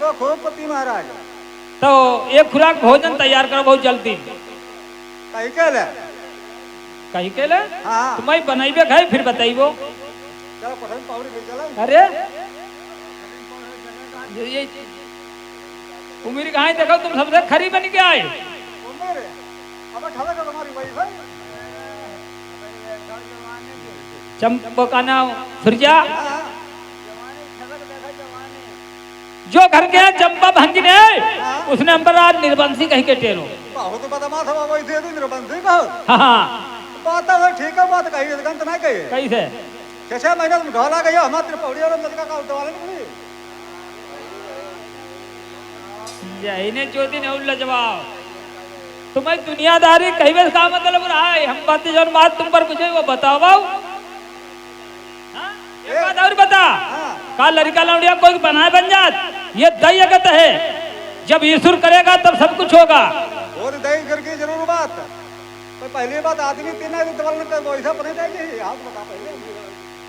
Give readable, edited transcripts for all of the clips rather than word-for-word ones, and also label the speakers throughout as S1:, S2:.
S1: तो खूब पति महाराज।
S2: तो एक खुराक भोजन तैयार करो बहुत जल्दी।
S1: कहीं के ले?
S2: कहीं के ले?
S1: हाँ।
S2: तुम्हें बनाइबे खाई फिर बताइबो।
S1: चलो पठन पावड़ी ले चला।
S2: अरे ये उम्र कहाँ देखो तुम सबसे खरी बन के आए।
S1: उम्र अब ठवे का तुम्हारी वही भाई।
S2: चंपा का नाम सुरजा।
S1: हाँ।
S2: जो घर के चंपा भंगी ने उसने अंबराज निर्बंसी कहीं के टेलो।
S1: बहुत बदमाश है वही दे दूं निर्बंसी बहुत।
S2: हाँ
S1: बात है ठीक है बात कही गंत ना कही।
S2: कैसे?
S1: 6 महीने तुम ढोला गया हमारे पौड़ी और नलका का उठवाले नहीं।
S2: जहीने चौथी ने उल्ला जवाब। तुम्हें दुनियादारी कहीं भी का मतलब रहा है। हम बातें जो बात तुम पर पूछे वो बताओ बाऊ। एक बात और बता। का लड़का लौड़िया कोई बनाए बन जात ये दैयगत है। जब ईश्वर करेगा तब सब कुछ होगा।
S1: और दही करके जरूर बात। तो पहली बात आदमी तीन दवल में वैसा बने जाएगी। आप बता पहले।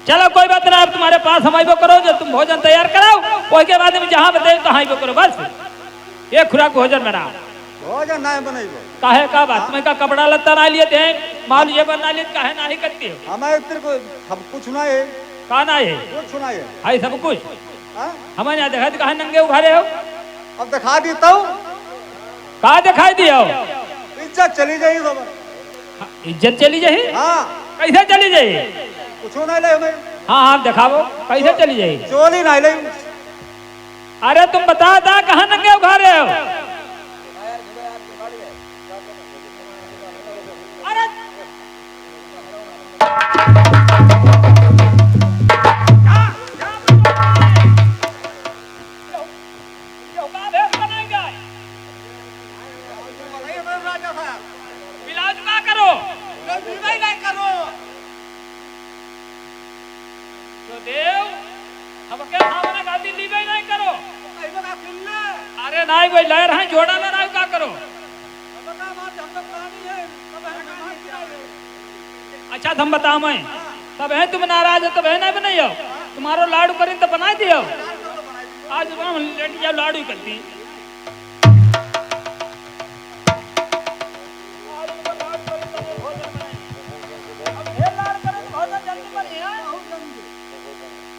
S2: चलो कोई बात नहीं। आप तुम्हारे पास हम आइबो करो जब तुम भोजन तैयार कराओ उसके बाद में जहाँ बताए तो आइबो करो बस। ये खुराक भोजन मेरा
S1: भोजन ना बनेगो।
S2: काहे का बात में का कपड़ा लत्ता ना लिए थे माल ये बना लिए काहे ना ही करती हो।
S1: हमारे तेरे को सब कुछ सुनाए।
S2: कहा ना है
S1: कुछ सुनाए।
S2: हाय सब कुछ
S1: हाँ?
S2: हमें यहाँ देखा कहा नंगे उखाड़े हो।
S1: अब दिखा देता हूँ।
S2: कहा दिखाई दिया
S1: इज्जत चली जाएगी सब।
S2: इज्जत चली जाए।
S1: हाँ।
S2: कैसे चली जाए?
S1: कुछ नहीं ले हमें।
S2: हाँ हाँ दिखाओ कैसे चली जाए।
S1: चोली नहीं ले।
S2: अरे तुम बता था कहाँ नंगे उखाड़े हो। अरे अरे नहीं कोई लहर है जोड़ा ले रहा क्या करो। अच्छा तुम बताओ मैं तब है तुम नाराज हो तब है नहीं बनाई हो। तुम्हारो लाडू करें तो बना दियो। आज लेट जाओ लाडू करती।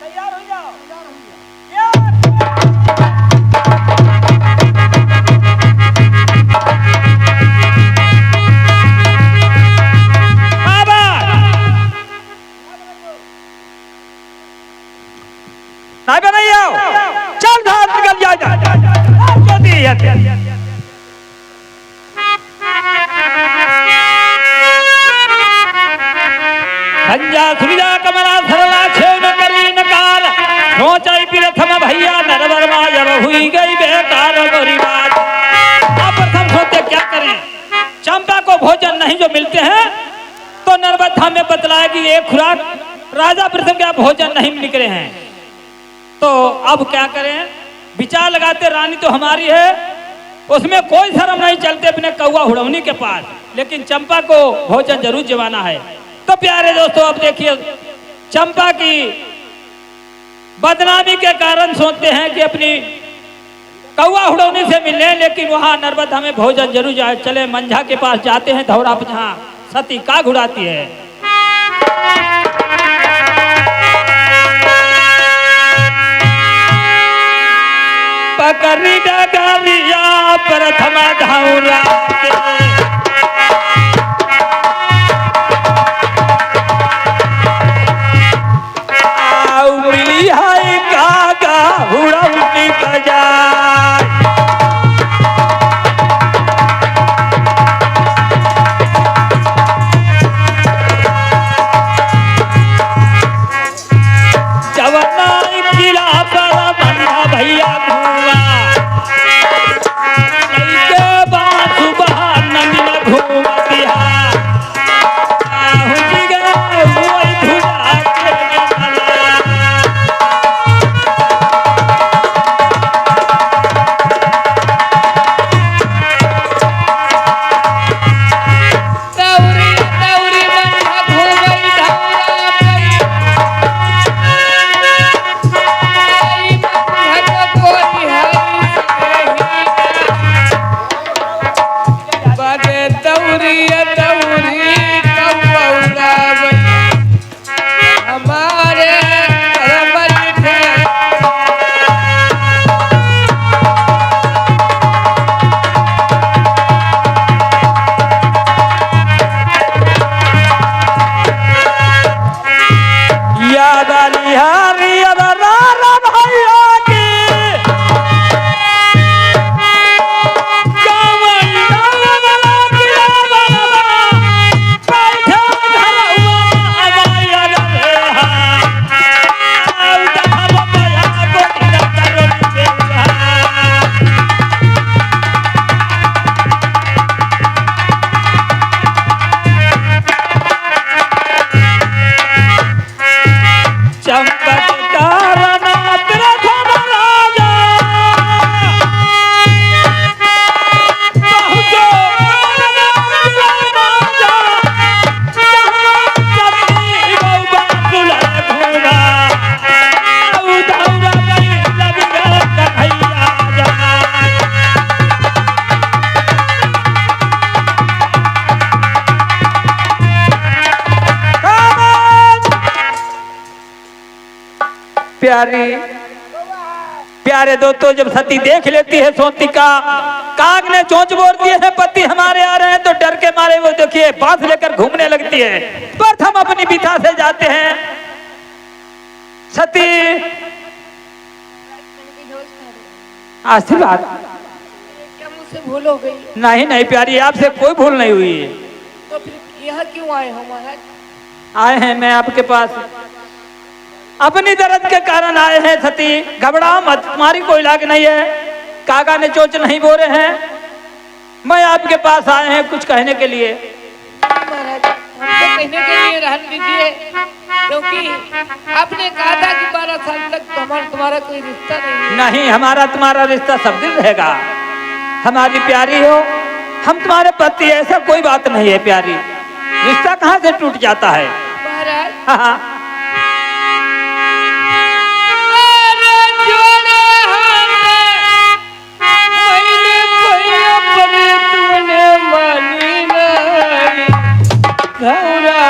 S2: तैयार हो जाओ। चल धार निकल जा। संजा सुविधा कमला सरला छेव करी नकाल सोचाई प्रथम भैया नरवर्मा जब हुई गई बेकार गोरी बात। अब प्रथम सोचते क्या करें। चंपा को भोजन नहीं जो मिलते हैं तो नर्मदा में बतलाया कि ये खुराक राजा प्रथम क्या भोजन नहीं निकले हैं। तो अब क्या करें। विचार लगाते रानी तो हमारी है उसमें कोई शर्म नहीं चलते अपने कौवा हुड़वनी के पास। लेकिन चंपा को भोजन जरूर जमाना है। तो प्यारे दोस्तों अब देखिए चंपा की बदनामी के कारण सोचते हैं कि अपनी कौवा हुड़वनी से मिलने। लेकिन वहां नर्मदा में भोजन जरूर जाए। चले मंझा के पास जाते हैं धौरा पर जहाँ सती का घुड़ाती है। पकड़ी डगरिया प्रथम धौरा मिली है कागा हुड़वनी बजाय। जवना किला पर बंधा भैया धुआ प्यारी। प्यारे दोस्तों, जब सती देख लेती है सोती का काग ने चोंच बोल दिए हैं पति हमारे आ रहे हैं, तो डर के मारे वो देखिए बांस लेकर घूमने लगती है। प्रथम अपनी पिता से जाते हैं सती। आशीर्वाद
S3: क्या मुझसे भूल हो गई?
S2: नहीं नहीं प्यारी, आपसे कोई भूल नहीं हुई है।
S3: तो फिर यहाँ क्यों आए हो महाराज?
S2: आए हैं मैं आपके पास अपनी दर्द के कारण आए हैं सती। घबराओ मत, तुम्हारी कोई लाग नहीं है। काका ने चोच नहीं बोले हैं। मैं आपके पास आए हैं कुछ कहने के लिए।
S3: महाराज हमको कहने के लिए रहने दीजिए, क्योंकि आपने कहा था कि 12 साल तक तुम्हारा कोई रिश्ता नहीं है।
S2: नहीं, हमारा तुम्हारा रिश्ता सब दिन रहेगा। हमारी प्यारी हो, हम तुम्हारे पति, ऐसा कोई बात नहीं है प्यारी। रिश्ता कहाँ से टूट जाता है
S3: महाराज?
S2: हाँ।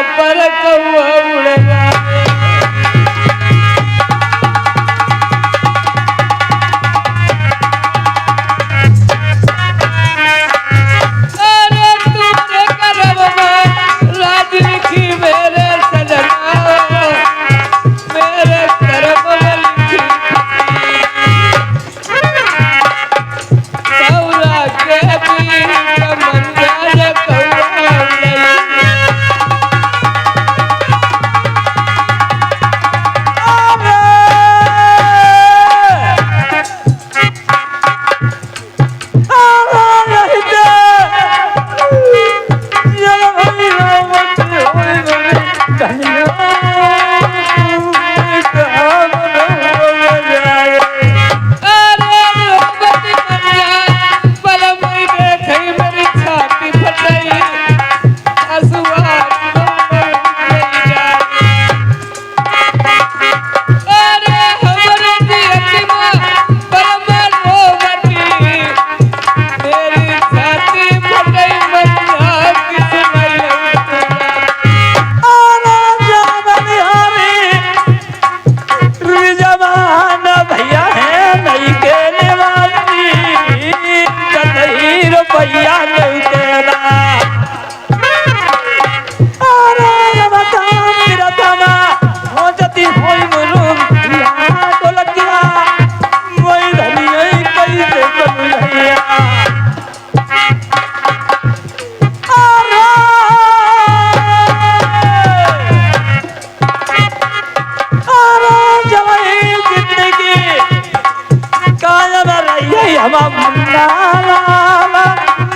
S3: पर कौआ उड़ेगा अरे तुमने करम में राज लिखी मेरे सजना, मेरे करम में लिखी कौआ के बीच मंदिर कौआ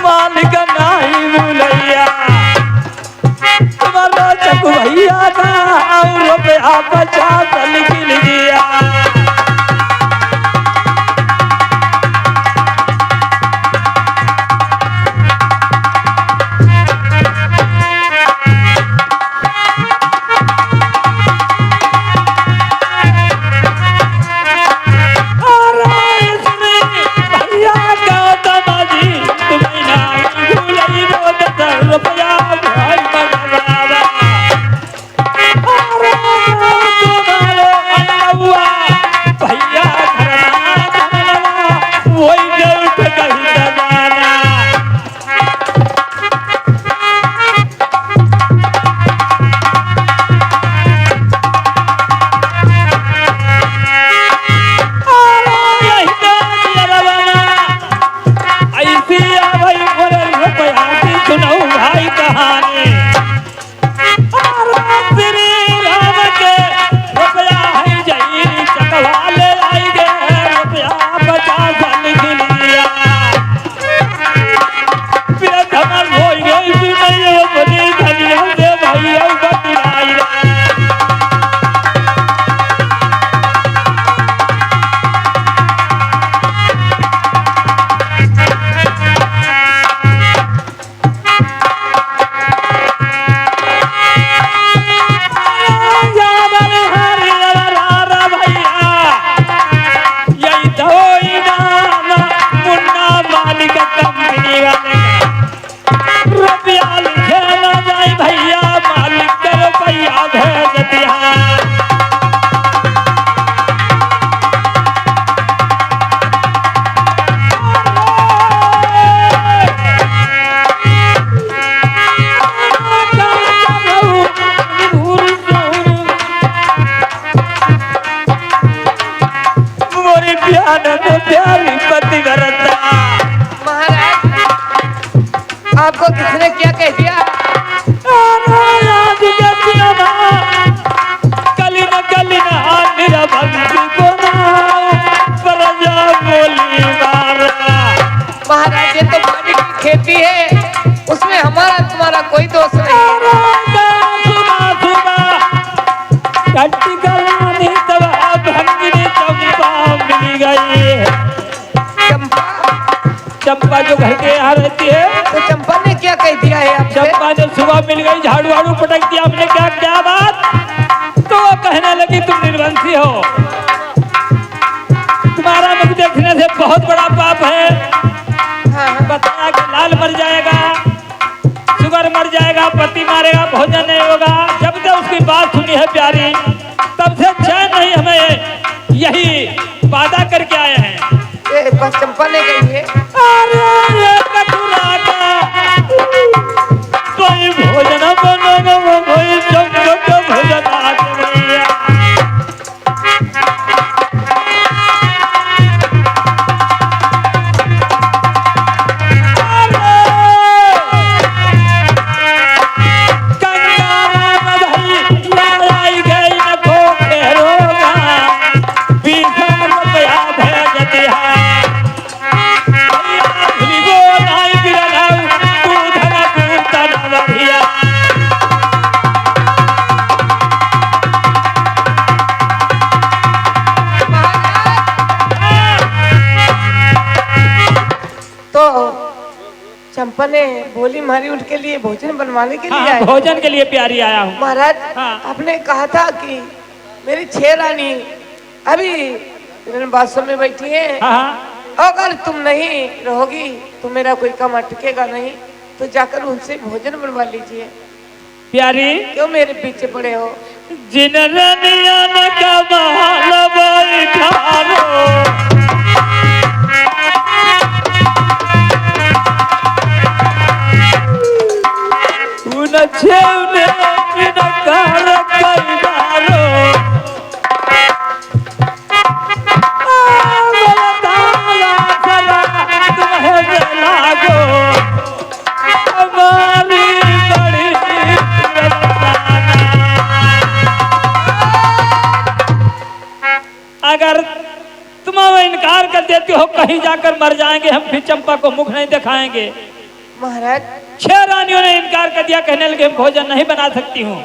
S3: मालिक नहीं भूलैया तुम्हारा चक भैया ना रुपया 50 लिख लीजिए।
S2: मानत प्यारी पतिव्रता।
S3: महाराज आपको किसने क्या कह दिया?
S2: कलिन मेरा बंसी को प्रजा बोली मारा।
S3: महाराज ये तो पानी की खेती है, उसमें हमारा तुम्हारा कोई दोष नहीं है।
S2: कट्टी करानी तब भंगिनी चंपा मिल गई। चंपा जो घर के यहाँ रहती है,
S3: तो चंपा ने क्या कह दिया है आपसे?
S2: चंपा ने सुबह मिल गई, झाड़ू वाड़ू पटक दिया। हमने क्या क्या बात? तो वो कहने लगी तुम निर्वंशी हो, तुम्हारा मुख देखने से बहुत बड़ा पाप है।
S3: हाँ।
S2: बताया कि लाल मर जाएगा, सुगर मर जाएगा, पति मारेगा, भोजन नहीं होगा। जब से उसकी बात सुनी है प्यारी, तब से चैन नहीं, हमें यही वादा करके आए हैं।
S3: ये बस चंपा ने कही है।
S2: अरे कटुरा का कोई भोजन बनेगा, कोई चंपा का भोजन आज भैया।
S3: चंपा ने बोली मारी उनके लिए भोजन बनवाने के लिए
S2: हाँ,
S3: आए।
S2: भोजन के लिए प्यारी आया हूँ।
S3: महाराज
S2: हाँ।
S3: आपने कहा था कि मेरी 6 रानी अभी बादशाह में बैठी है।
S2: हाँ।
S3: अगर तुम नहीं रहोगी तो मेरा कोई काम अटकेगा नहीं, तो जाकर उनसे भोजन बनवा लीजिए।
S2: प्यारी
S3: क्यों मेरे पीछे पड़े हो?
S2: जिन रनियन का महल बैठारो, छेवने कार कईदारो, तुम्हें लागो हमारी बड़ी अगर तुम इनकार कर देती हो, कहीं जाकर मर जाएंगे हम, फिर चंपा को मुख नहीं दिखाएंगे।
S3: महाराज
S2: 6 रानियों ने इनकार कर दिया, कहने लगे भोजन नहीं बना सकती हूँ।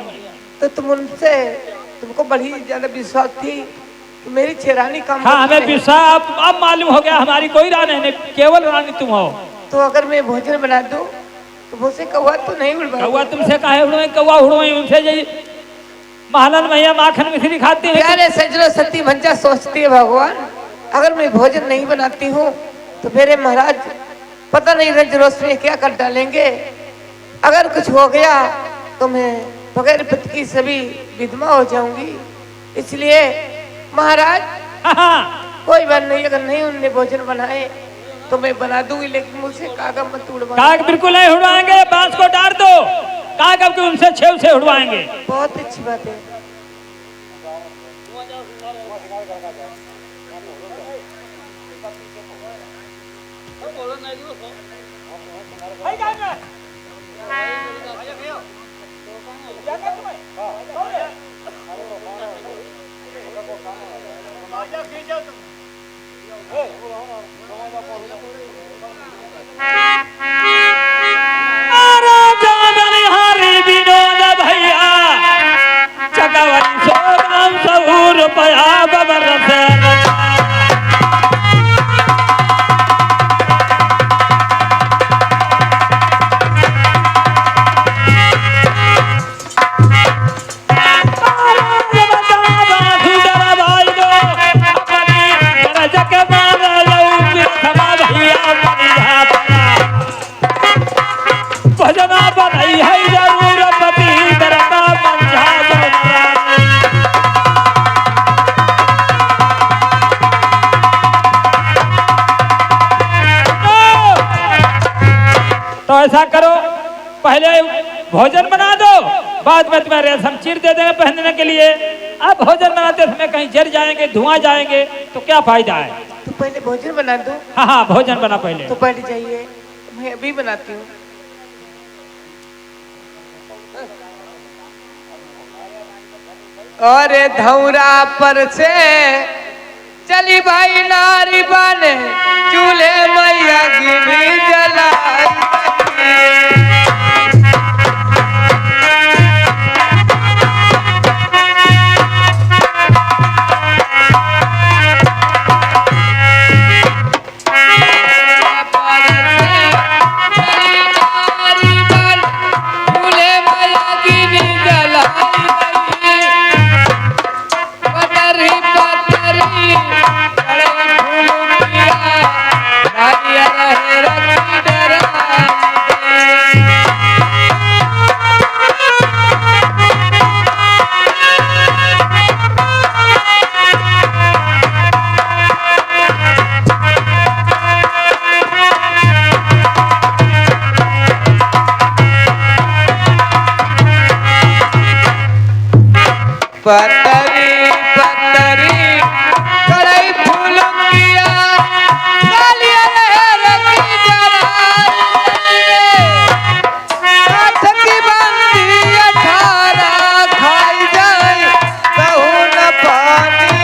S3: तो तुमको बड़ी ज्यादा विश्वास थी कि मेरी 6 रानी काम
S2: हाँ, हमें विश्वास अब मालूम हो गया, हमारी कोई रानी नहीं, केवल रानी तुम हो।
S3: तो अगर मैं भोजन बना दूं तो मुझसे कौवा तो नहीं उड़वा?
S2: कौवा तुमसे काहे उड़वाई? कौवा उड़वाई उनसे जी महलन मैया माखन मिश्री खाती है।
S3: प्यारे सजनो सती भंजा सोचती है भगवान, अगर मैं भोजन नहीं बनाती हूँ तो मेरे महाराज पता नहीं रंज रोष में क्या कर डालेंगे। अगर कुछ हो गया तो मैं बगैर पति की सभी विधवा हो जाऊंगी। इसलिए महाराज कोई बात नहीं, अगर नहीं उनने भोजन बनाए तो मैं बना दूंगी, लेकिन मुझसे कागा मत उड़वा।
S2: काग बिल्कुल नहीं उड़वाएंगे, बांस को डाल दो, काग अब उनसे छेव से उड़वाएंगे।
S3: बहुत अच्छी बात है। तो ऐसा करो, पहले भोजन बना दो, बाद में तुम्हें रेशम चीर दे देंगे पहनने के लिए। अब भोजन बनाते समय कहीं जल जाएंगे, धुआं जाएंगे तो क्या फायदा है? तो पहले भोजन बना दूं?
S2: हाँ हाँ भोजन बना पहले।
S3: तो बैठ जाइए, मैं अभी बनाती हूँ। अरे धौरा पर से चली भाई नारी बने, चूल्हे मैया गिनी जलाई। पतरी पतरी कड़ाई फूल किया, डालिया रही जराई। हाथ की बंदी 18 खाई जाए, कहूँ न पानी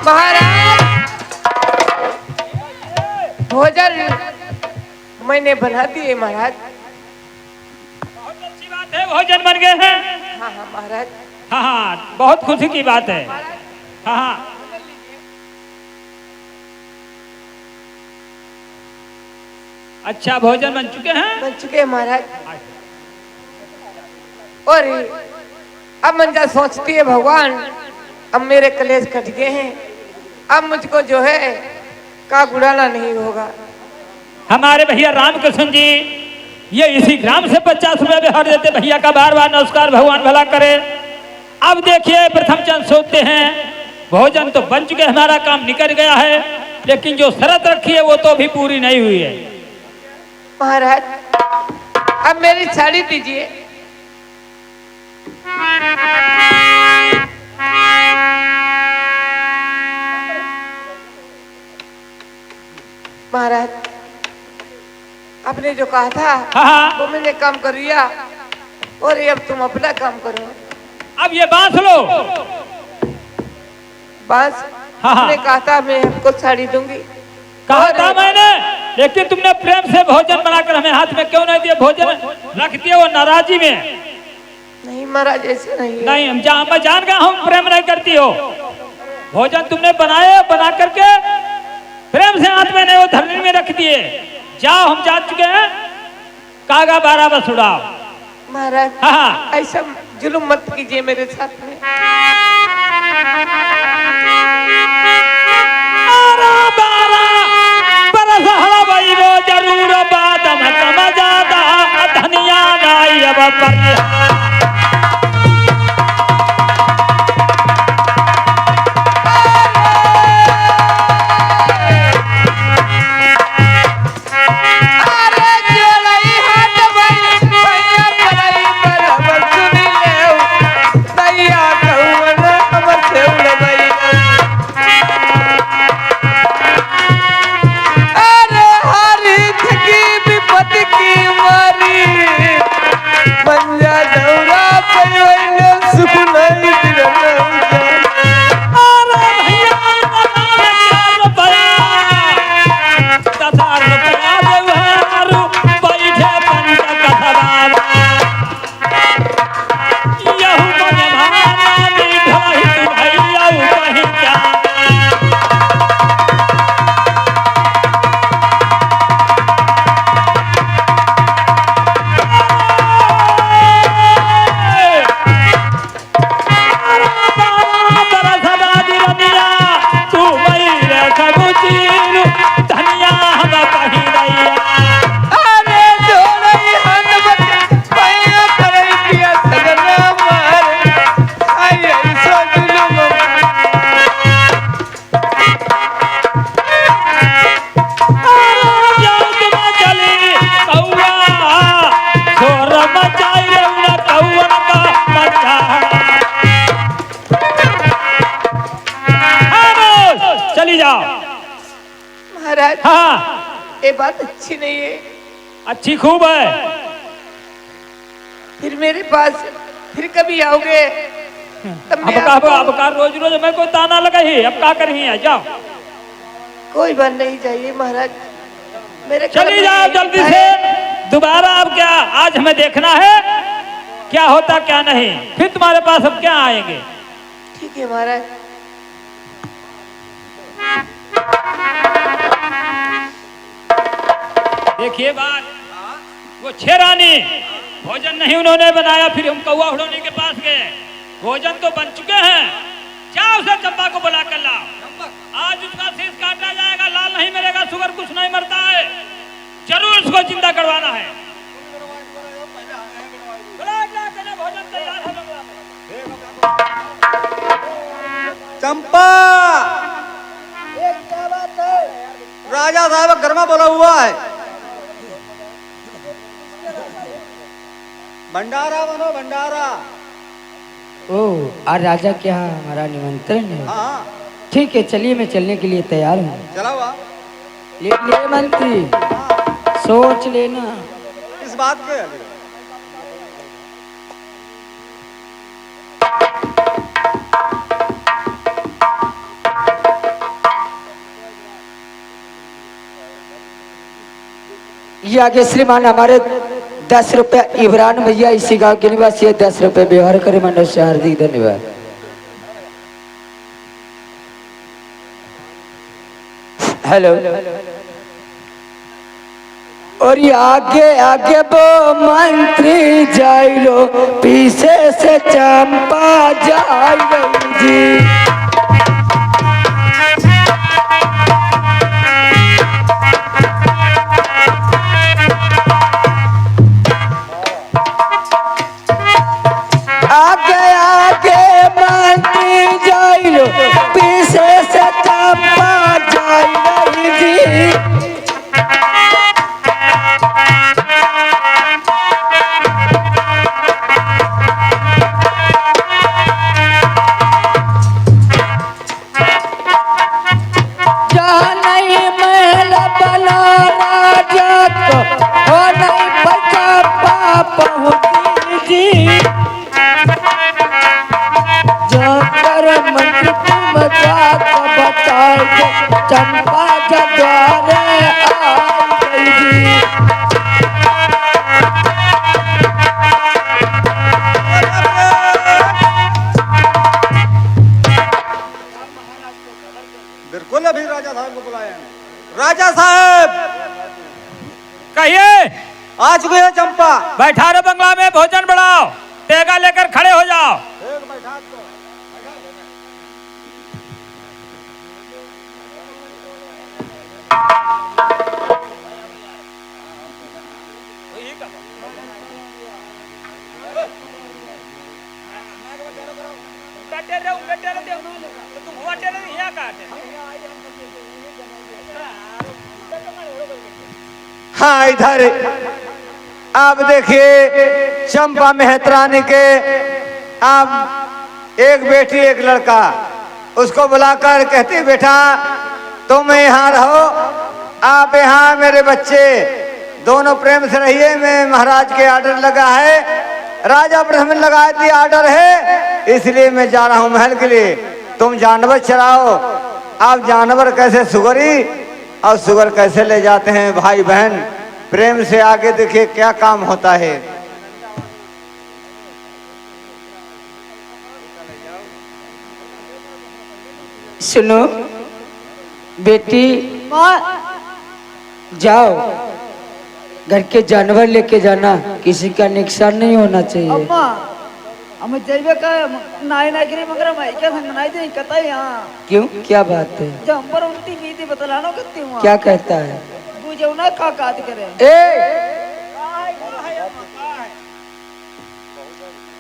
S3: बहाए। भोजन मैंने बना दिए महाराज।
S2: बहुत अच्छी बात है, भोजन बन गए हैं।
S3: हाँ हाँ महाराज।
S2: हाँ हाँ बहुत खुशी की बात है। हाँ हाँ अच्छा भोजन बन चुके हैं।
S3: बन चुके हैं महाराज। और अब मंजा सोचती है भगवान, अब मेरे कलेश कट गए हैं, अब मुझको जो है का गुड़ाना नहीं होगा।
S2: हमारे भैया रामकृष्ण जी ये इसी ग्राम से 50 रुपए बिहार देते, भैया का बार बार नमस्कार, भगवान भला करे। अब देखिए प्रथम चंद सोचते हैं भोजन तो बन चुके, हमारा काम निकल गया है, लेकिन जो शर्त रखी है वो तो भी पूरी नहीं हुई है।
S3: महाराज अब मेरी साड़ी दीजिए। महाराज आपने जो कहा था
S2: हाँ।
S3: वो मैंने काम कर लिया, और ये अब तुम अपना काम करो।
S2: अब ये बांस लो।
S3: बांस
S2: हाँ।
S3: आपने कहा था मैं आपको साड़ी दूंगी,
S2: कहा था मैंने, लेकिन तुमने प्रेम से भोजन बनाकर हमें हाथ में क्यों नहीं दिया? भोजन रख दिया वो नाराजी में।
S3: नहीं महाराज, ऐसे नहीं है।
S2: नहीं, मैं जान गया हूँ प्रेम नहीं करती हो। भोजन तुमने बनाए, बना करके प्रेम से हाथ में नहीं, वो धरनी में रख दिए। जाओ, हम जा चुके हैं, कागा 12 बस उड़ाओ।
S3: महाराज
S2: हाँ,
S3: ऐसा जुल्म मत कीजिए मेरे साथ में।
S2: 12 बरस हलवाई वो जरूर बात मत मजादा, धनिया नाई अब पर।
S3: महाराज
S2: हाँ,
S3: ये बात अच्छी नहीं है।
S2: अच्छी खूब है।
S3: फिर मेरे पास फिर कभी आओगे तब मैं
S2: अब का रोज रोज मैं कोई ताना लगा ही, अब का कर ही है, जाओ।
S3: कोई बात नहीं चाहिए महाराज, मेरे
S2: चली जाओ जल्दी से। दोबारा अब क्या, आज हमें देखना है क्या होता क्या नहीं, फिर तुम्हारे पास अब क्या आएंगे।
S3: ठीक है महाराज।
S2: देखिए बात, वो 6 रानी भोजन नहीं उन्होंने बनाया, फिर हम कौवा उड़ोनी के पास गए। भोजन तो बन चुके हैं, जाओ उसे चंपा को बुला कर लाओ। आज उसका शीश काटा जाएगा, लाल नहीं मरेगा, शुगर कुछ नहीं मरता है, जरूर उसको जिंदा करवाना है। भोजन तैयार है।
S1: चंपा, राजा साहब घर में बोला हुआ है, भंडारा बनो भंडारा।
S4: ओह, आज राजा क्या हमारा निमंत्रण है?
S1: हाँ,
S4: ठीक है, चलिए मैं चलने के लिए तैयार हूँ।
S1: चला हुआ।
S4: ले मंत्री,
S1: हाँ,
S4: सोच लेना।
S1: इस बात के अभी
S4: ये आगे श्रीमान हमारे 10 रुपया इमरान भैया इसी गांव के निवासी है, 10 रुपये व्यवहार करे मंडल से हार्दिक धन्यवाद। हेलो, और ये आगे आगे वो मंत्री जाइलो, पीछे से चंपा जाइलो जी। आगे आगे मंत्री जाइलो, पीछे से चंपा जाइलो जी।
S2: बैठा रहो बंगला में, भोजन बढ़ाओ, तेगा लेकर खड़े हो जाओ।
S1: एक बैठा तो
S5: हाँ इधर आप देखिए चंपा मेहतरानी के आप एक बेटी एक लड़का, उसको बुलाकर कहती बेटा तुम यहाँ रहो, आप यहाँ मेरे बच्चे दोनों प्रेम से रहिए। मैं महाराज के आर्डर लगा है, राजा प्रथम लगाए थी आर्डर है, इसलिए मैं जा रहा हूँ महल के लिए। तुम जानवर चराओ। आप जानवर कैसे सुगरी और सुगर कैसे ले जाते हैं भाई बहन, प्रेम से आगे देखिए क्या काम होता है।
S4: सुनो बेटी, जाओ घर के जानवर लेके जाना, किसी का नुकसान नहीं होना चाहिए।
S6: अम्मा हम जैवे का नाई नाई करे मगर मैं क्या संग नाई दे कता यहां
S4: क्यों, क्या बात है?
S6: जंपर उल्टी नीति बतलानो करती हूं।
S4: क्या कहता है?
S6: बुझे ना का काट करे।
S4: ए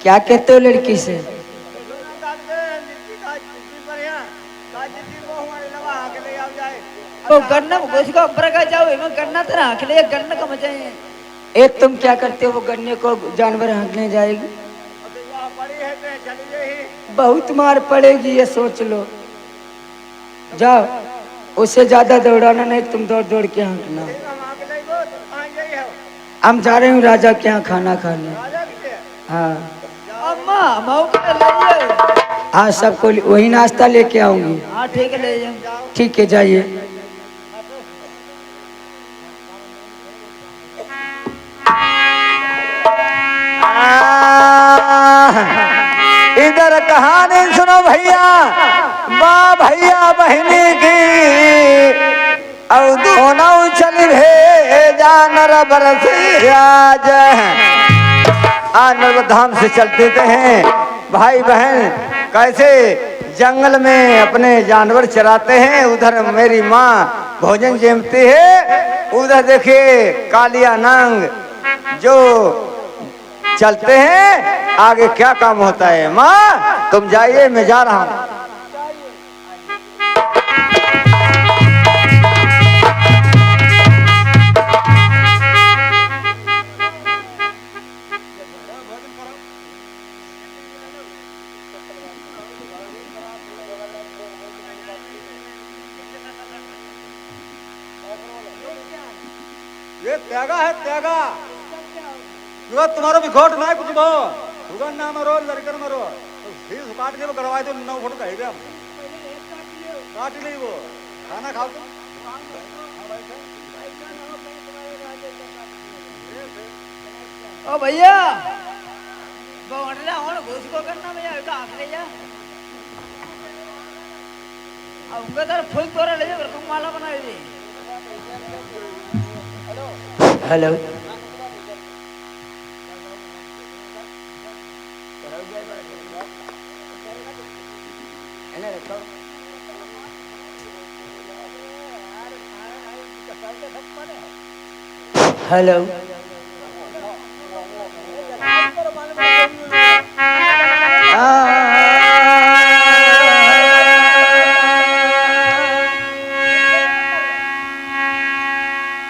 S4: क्या कहते हो लड़की से?
S6: वो गन्ना घोष का ऊपर का जाओ, मैं गन्ना तो रख ले, गन्ना का मजा है।
S4: ए तुम क्या करते हो? वो गन्ने को जानवर हाँकने जाएगी, बहुत मार पड़ेगी, ये सोच लो। जाओ, उससे ज्यादा दौड़ाना नहीं, तुम दौड़ दौड़ के हाँकना। हम जा रहे हूँ राजा के यहाँ खाना खाने। हाँ
S6: अम्मा माऊ के ले
S4: हाँ, सबको वही नाश्ता लेके आऊंगी।
S6: हाँ ठीक है, ले जाओ।
S4: ठीक है, जाइए।
S5: इधर कहानी सुनो भैया, माँ भैया बहनी की और दोनों चल भेजा नर बरसी राज। नर्मदा धाम से चलते हैं भाई बहन, कैसे जंगल में अपने जानवर चराते हैं। उधर मेरी माँ भोजन जमती है, उधर देखिए कालिया नंग जो चलते हैं, आगे क्या काम होता है। माँ तुम जाइए, मैं जा रहा हूँ।
S1: ये त्यागा है त्यागा, युवा तुम्हारा भी घोट ना है कुछ बो सुगन ना मरो लड़कर मरो तो फीस काट के करवाए तो 9 फुट कहेगा हम काट नहीं वो खाना खाओ तुम।
S6: ओ भैया बोंडला और घोष को करना भैया का आख ले जा। अब उनका तर फुल तोरा ले जा, तुम माला बना दे।
S4: हेलो, हेलो,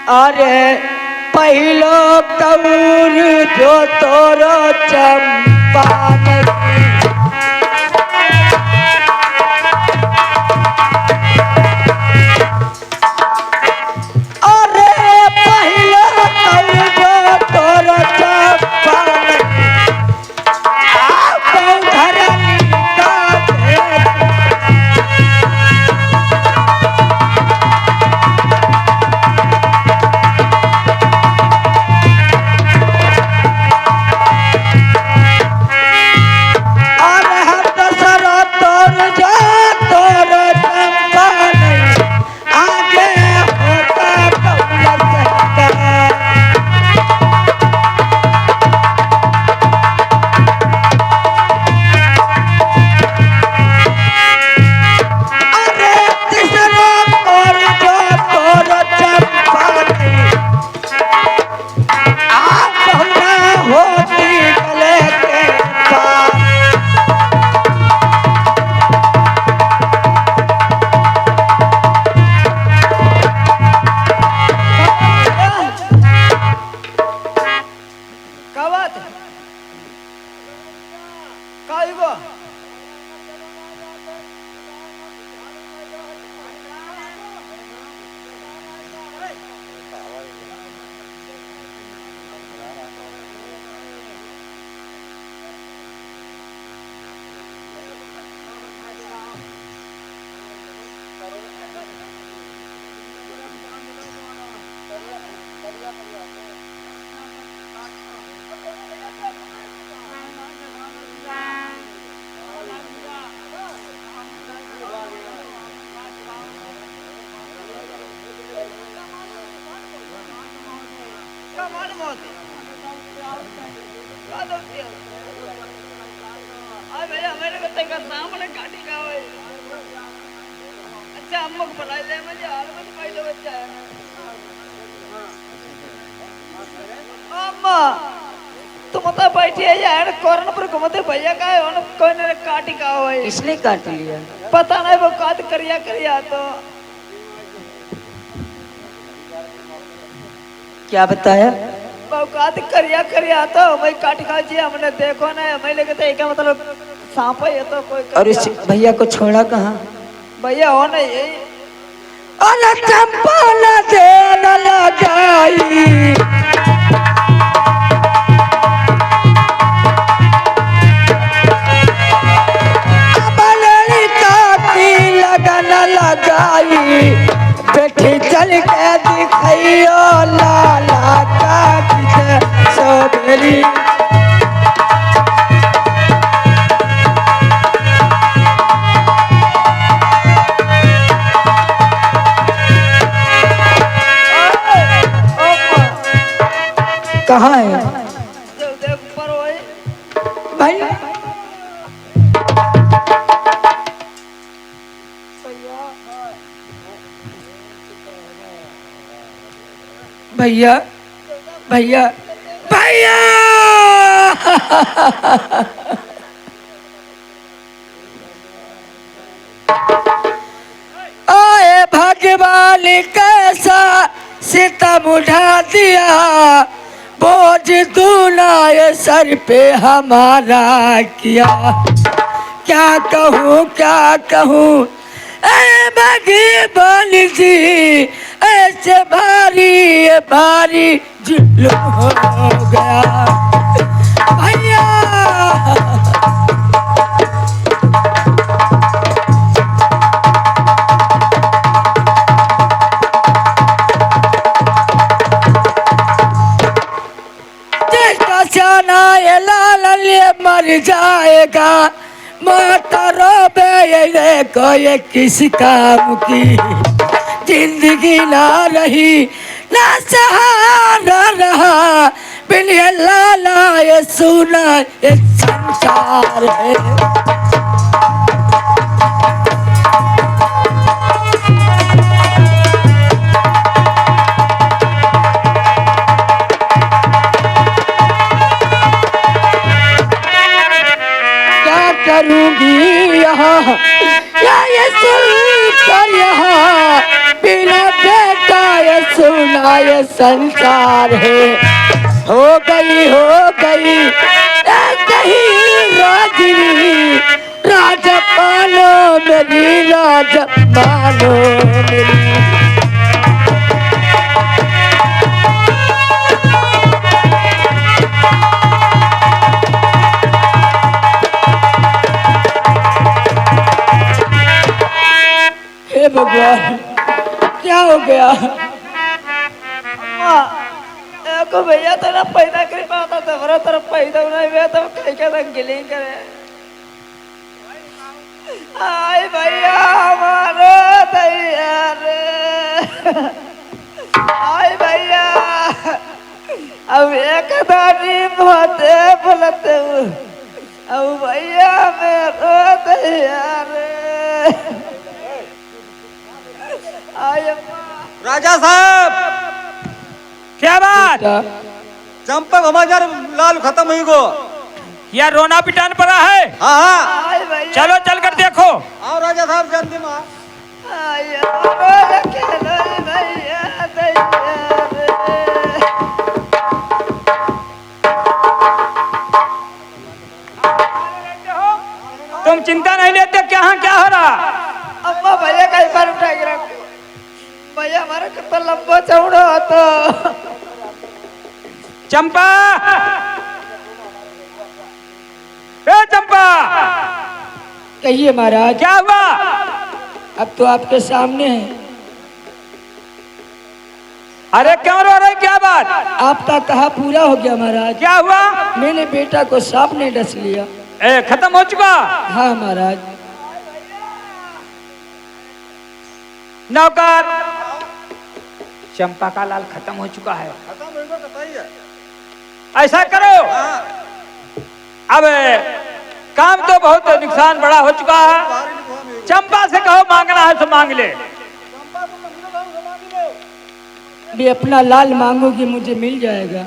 S4: अरे पहलो कबूर जो तोरो चंपान
S6: बात है काई को कमान मौत भैया मेरे को तेरा सामने काटी का है अच्छा अम्मा को पढ़ाई ले मुझे हाल में तो पहले बच्चा है अम्मा तुम तो बैठी है यार कोरोना पर घूमते भैया का है उन्हें कोई ने काटी का है
S4: किसने काट लिया?
S6: पता नहीं वो काट करिया तो
S4: क्या बताया?
S6: वो काट करिया तो मैं काट खा जी हमने देखो ना मैं लेके तो क्या मतलब सांप है तो कोई
S4: और इस भैया को छोड़ा कहाँ?
S6: भैया हो नहीं यही
S4: अरे चंपा न दे न लगाई अबलड़ी काटी लगन लगाई बेटी चल के दिखाइयो लाला काटी से सोबेरी कहाँ है
S6: देख पर वही
S4: भाई? भैया भैया भैया आए भगवान कैसा सितम उठा दिया बोझ दूना ये सर पे हमारा किया क्या कहूँ ए भगवान जी ऐसे भारी जुल्म हो गया भैया जाना ये लाल मर जाएगा माता रोबे ये कोई किस काम की जिंदगी ना रही ना सहारा रहा बिन ये लाला ये सुना ये संसार है करूंगी यहाँ या ये सुनकर यहाँ बिना बेटा ये सुना ये संसार है हो गई राजनी राजपालो मेरी भगवान क्या हो गया?
S6: को भैया तेरा पैदा कर पाता तो बड़ा तेरा पैदा नहीं हुआ तो कहीं क्या गिलिंग करे आई भैया हमारे तैयार आई भैया अब एक दानी होते बोलते अब भैया मेरे तैयार
S1: राजा साहब
S2: क्या बात?
S1: चंपक हमारे लाल खत्म हुई गो
S2: यार रोना पिटान पड़ा है।
S1: हाँ
S2: चलो चल कर देखो।
S1: आओ राजा साहब जल्दी में
S2: तुम चिंता नहीं लेते क्या क्या हो रहा?
S6: अम्मा भैया का एक बार उठा के रखो। भैया हमारा कितना लंबा चौड़ा होता।
S2: चंपा, ए चंपा,
S4: कहिए महाराज।
S2: क्या हुआ?
S4: अब तो आपके सामने है।
S2: अरे क्यों रो रहे, क्या बात?
S4: आपका कहा पूरा हो गया महाराज।
S2: क्या हुआ?
S4: मेरे बेटा को सांप ने डस लिया।
S2: ए खत्म हो चुका?
S4: हाँ महाराज।
S2: नौकर, चंपा का लाल खत्म हो चुका है।
S1: खत्म होगा कतई है।
S2: ऐसा करो, अब काम तो बहुत नुकसान बड़ा हो चुका है।
S1: बाहरी नहीं हुआ मेरे को।
S2: चंपा से कहो मांगना है तो मांग ले।
S1: चंपा तुम लंबी लगाओ, समाधि लो।
S4: भी अपना लाल मांगोगी मुझे मिल जाएगा।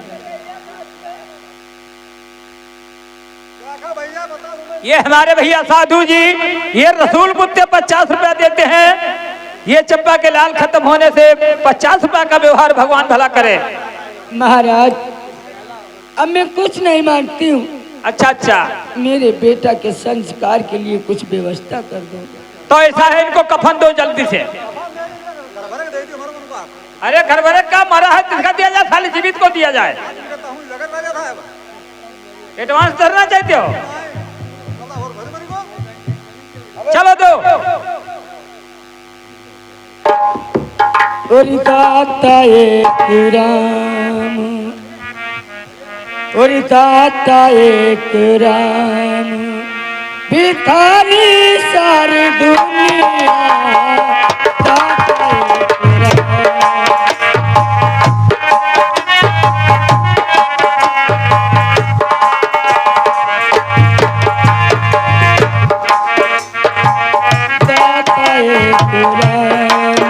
S1: क्या कहा भैया, बता दो।
S2: ये हमारे भैया साधु जी, ये रसूलपुर से 50 रुपया देते हैं। ये चंपा के लाल खत्म होने से 50 रुपया का व्यवहार भगवान भला करे।
S4: महाराज अब मैं कुछ नहीं मांगती हूँ।
S2: अच्छा अच्छा,
S4: मेरे बेटा के संस्कार के लिए कुछ व्यवस्था कर दो।
S2: तो ऐसा है, इनको कफन दो जल्दी से।
S1: घर भर के दे दियो हमारे को आप।
S2: अरे घर भरे का मरा है तिसका दिया जाए, खाली जीवित को दिया जाए।
S1: कहता हूं लगन राजा था अब।
S2: एडवांस करना चाहते हो?
S1: पता और घर भर को।
S2: चलो दो।
S4: और दाता एक राम, और दाता एक राम, भिखारी सारी दुनिया। दाता एक राम। दाता एक राम,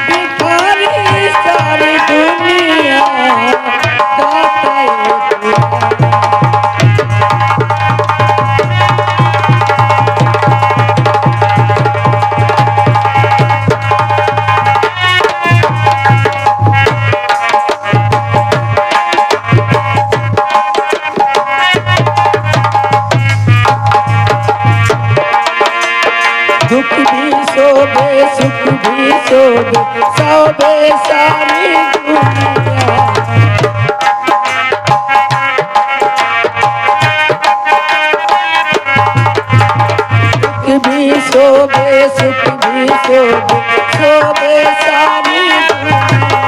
S4: भिखारी सारी दुनिया। दाता एक राम। दुख भी शोभे सुख भी शोभे, शोभे सारी दुनिया। दुख भी शोभे सुख भी शोभे, शोभे सारी दुनिया।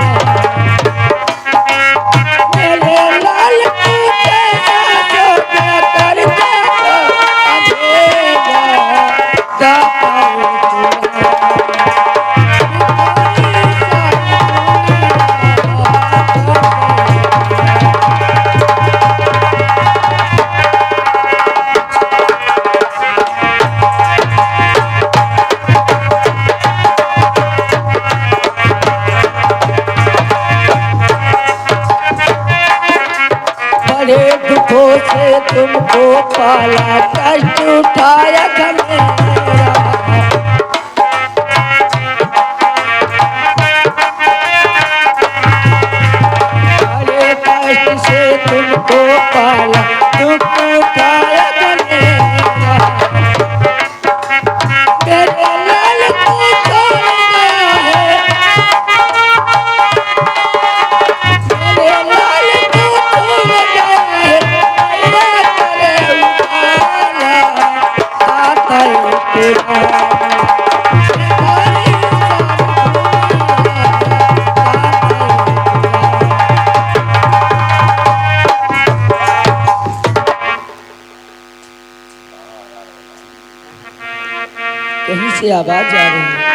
S4: मेरे लाल की तेरा शोभा कर दे अंधेरा। दाता एक बड़े दुखों से तुमको पाला, कष्ट उठाया घनेरा। बड़े कष्ट से तुमको पाला, दुख उठाया घनेरा। मेरे लाल को छोड़ गया है, मेरे लाल को छोड़ गया है। अल्लाह करे उजाला। दाता एक राम, भिखारी कहीं से आवाज आ रही है।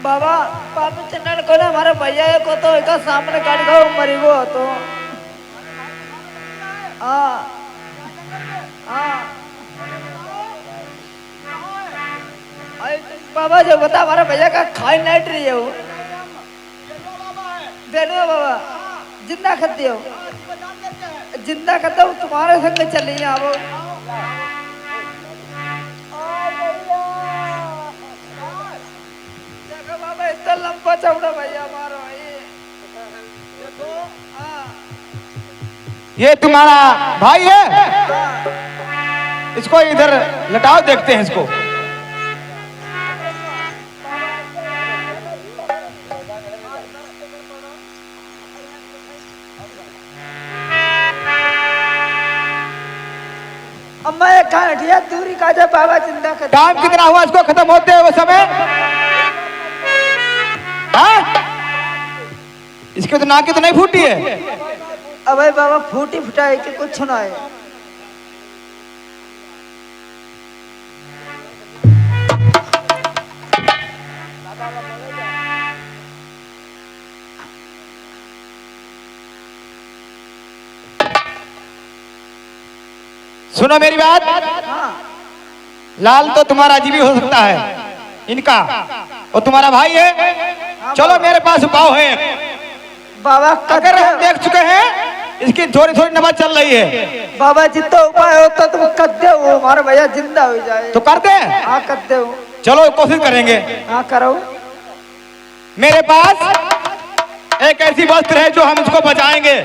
S6: बाबा पाप चंडन को ना हमारे भैया को तो एक सामने काट गो मरी गो तो हाँ हाँ बाबा जो बता हमारा भैया का खाई नाइट रही है वो बेनो बाबा जिंदा खाते हो जिंदा खाता हूँ तुम्हारे संग चली यहाँ वो देखो बाबा इतना लंबा चौड़ा भैया मारो
S7: ये तुम्हारा भाई है? इसको इधर लटाओ, देखते हैं इसको।
S6: अम्मा ये कहाँ हटिया दूरी का जा बाबा जिंदा कर
S7: टाइम कितना हुआ इसको खत्म होते हैं वो समय? हाँ? इसके तो नाक की तो नहीं फूटी है।
S6: अबे बाबा फूटी फुटाई के कुछ ना है।
S7: सुनो मेरी बात, लाल तो तुम्हारा अजीब हो सकता है इनका, और तुम्हारा भाई है। चलो मेरे पास उपाय है
S6: बाबा,
S7: अगर हम देख चुके हैं इसकी थोड़ी थोड़ी नमाज चल रही है।
S6: बाबा जितना उपाय होता तुम कर दे, वो हमारा भैया जिंदा हो जाए
S7: तो करते हैं।
S6: हाँ कर दे।
S7: चलो कोशिश करेंगे।
S6: हाँ करो।
S7: मेरे पास एक ऐसी वस्त्र है जो हम इसको बचाएंगे।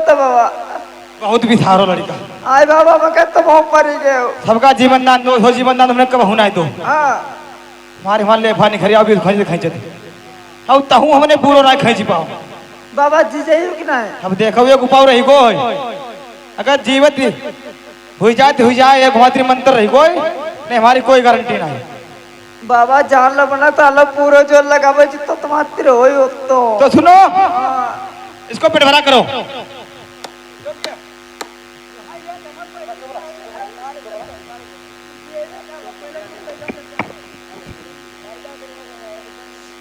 S6: तो बाबा
S7: बहुत बिथारो लड़का।
S6: आय बाबा मैं कहता हूँ मरी गए हो।
S7: सबका जीवन दान दो, हो जीवन दान हमने कब होना है तो
S6: हाँ
S7: हमारे मान ले फानी खरिया भी खरीद खींचे अब तहु हमने पूरा ना खींच पाओ।
S6: बाबा जी जाइए कि ना
S7: अब देखो ये गुपाव रही कोई, अगर जीवित हुई जाए एक मातृ मंत्र रही कोई नहीं, हमारी कोई गारंटी नहीं।
S6: बाबा जान लो बना तो अल्लाह पूरा जो लगावे जितना तुम्हारे हो
S7: तो सुनो इसको पेट भरा करो।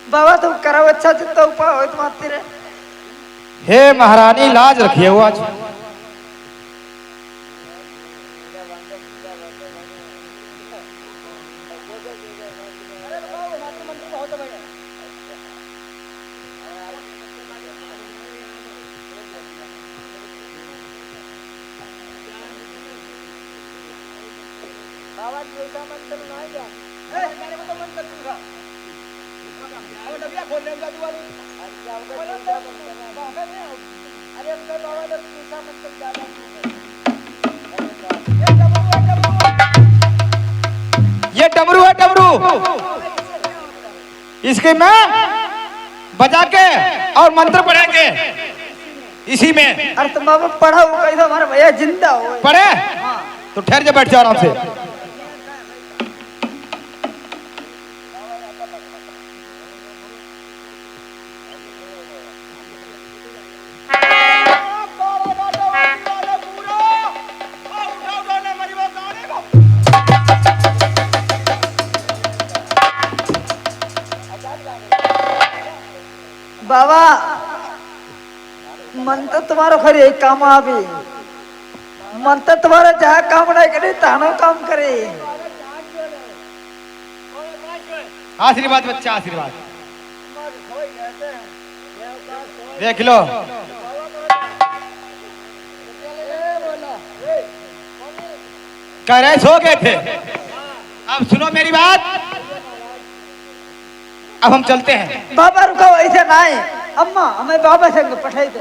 S6: बाबा तुम करो अच्छा जितना उपाय हो तुम्हारे।
S7: हे महारानी लाज रखिए वो आज। ये डमरू है, डमरू इसके में बजा के और मंत्र पढ़ेंगे इसी में।
S6: अरे तुम बाबा पढ़ा हो कैसे हमारा भैया जिंदा हो
S7: पढ़े तो ठहर जा, बैठ जाओ आराम से।
S6: बाबा मन तो तुम्हारा खरी एक काम आवी मन तो तुम्हारा जहाँ काम नहीं करे तानो काम करे
S7: आशीर्वाद बच्चा आशीर्वाद देख लो कह रहे सो गए थे अब सुनो मेरी बात अब हम चलते हैं
S6: बाबा रुको ऐसे ना है अम्मा हमें बाबा से पठाई दे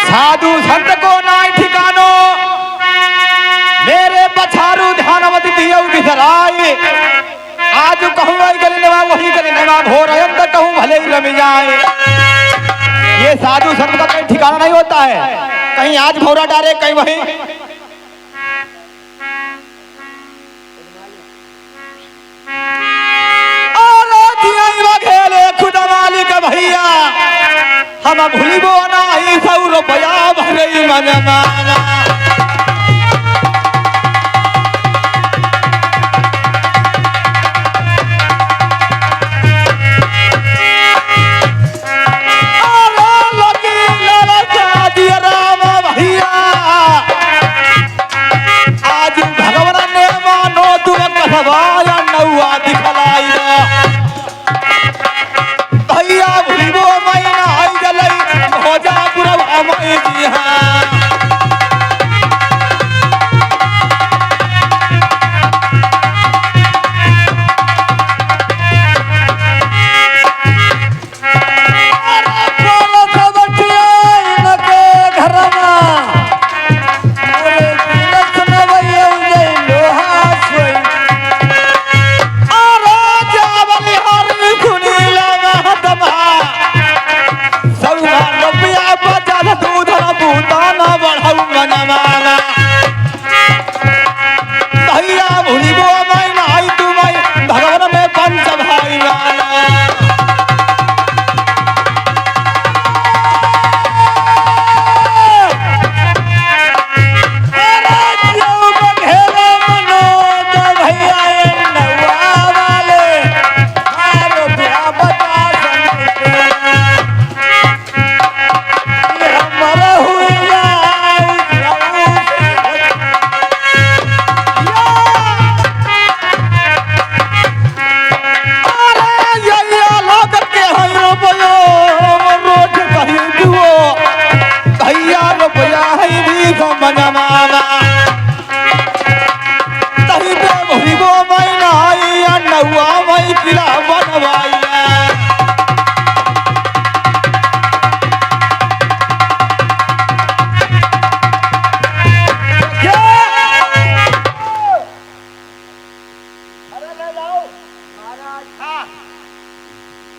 S7: साधु संत को नाय ठिकानो मेरे पछारू ध्यानवती दियो बिसराए आज कहूँ वही गले नवा वही गले नवा भोर अंत कहूँ भले ही रम जाए ये साधु संत का कोई ठिकाना नहीं होता है कहीं आज भौरा डाले कहीं वहीं खुदा मालिक भैया हम भूलिबो नाही 100 रुपया भरे मन मामा आज भगवान ने मानो तुम कहवाया नौआ दिखलाई भैया भूलिबो मैना आई गलई भोजा पुरवा मई जी हाँ भैया भूलिबो मैना आई तू मई भगवान में पंच भाई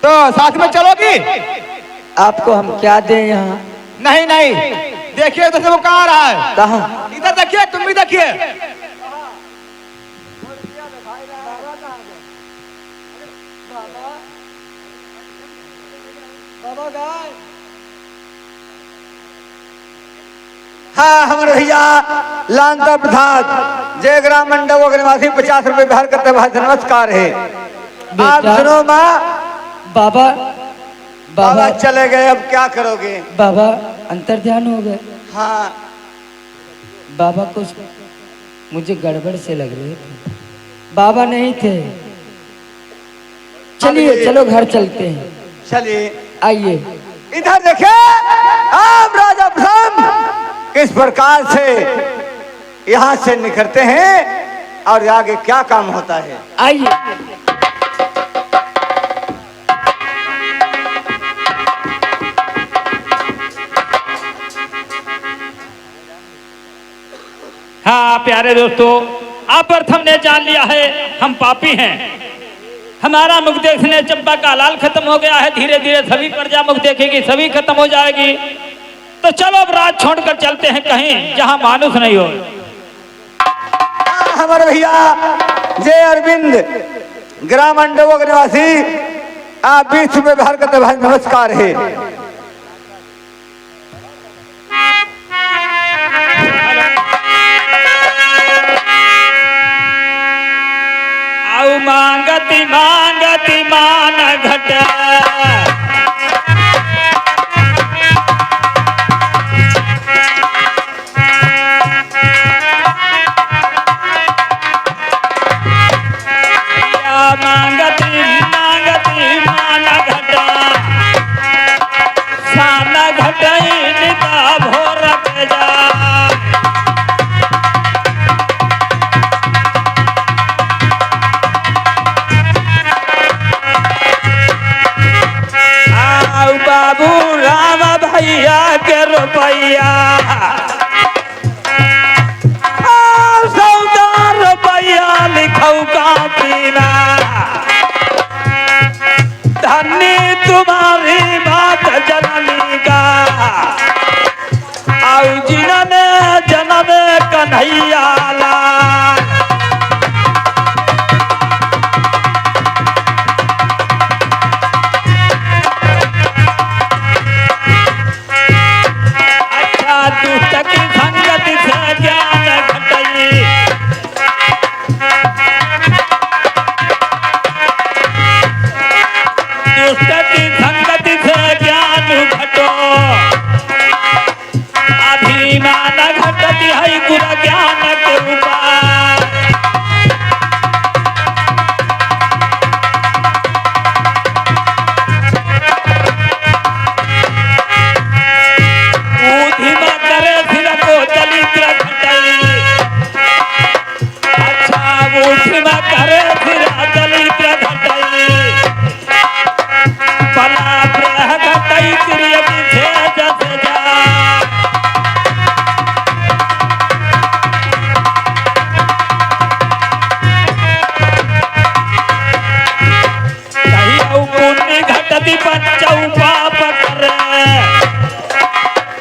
S7: तो साथ में चलोगी
S4: आपको हम क्या दें यहाँ?
S7: नहीं नहीं देखिए तो वो कहाँ रहा है
S4: कहाँ?
S7: इधर देखिए तुम भी देखिए
S5: हाँ हमारे भैया लांता प्रसाद जय ग्राम मंडप अग्निवासी 50 रुपए बिहार करते भाई नमस्कार है आप सुनो माँ
S4: बाबा
S5: बाबा चले गए अब क्या करोगे
S4: बाबा अंतर ध्यान हो गए।
S5: हाँ
S4: बाबा कुछ मुझे गड़बड़ से लग रहे थे बाबा नहीं थे। चलिए चलो घर चलते हैं
S5: चलिए
S4: आइए
S5: इधर देखे आप राजा प्रसन्न किस प्रकार से यहाँ से निकलते हैं और आगे क्या काम होता है
S4: आइए।
S2: हाँ प्यारे दोस्तों आप प्रथम ने जान लिया है हम पापी हैं। हमारा मुख देखने चंपा का लाल खत्म हो गया है। धीरे धीरे सभी प्रजा मुख देखेगी सभी खत्म हो जाएगी। तो चलो अब राज छोड़कर चलते हैं कहीं जहां मानुष नहीं हो।
S5: हमारे भैया जय अरविंद ग्राम मंडप निवासी आप 20 रुपए बिहार करते भाई नमस्कार है।
S2: मांगत मांगती मांगती मान घट मांगती मांगती मान घट सान घट निता भोर जा बाबू राम भैया के रुपैया 100 रुपैया लिखौ कापी में धन्य तुम्हारी बात जननी का आओ जिन्होंने जन्म कन्हैया लाल दुष्ट की संगति से ज्ञान घटई दुष्ट की संगति से ज्ञान घटो अभिमान घटती है गुण ज्ञान के ऊपर करे फिर दलित घटई पला प्रेह घटई क्रिय पीछे जस जा कहियो पुण्य घटती पंचौ पाप करे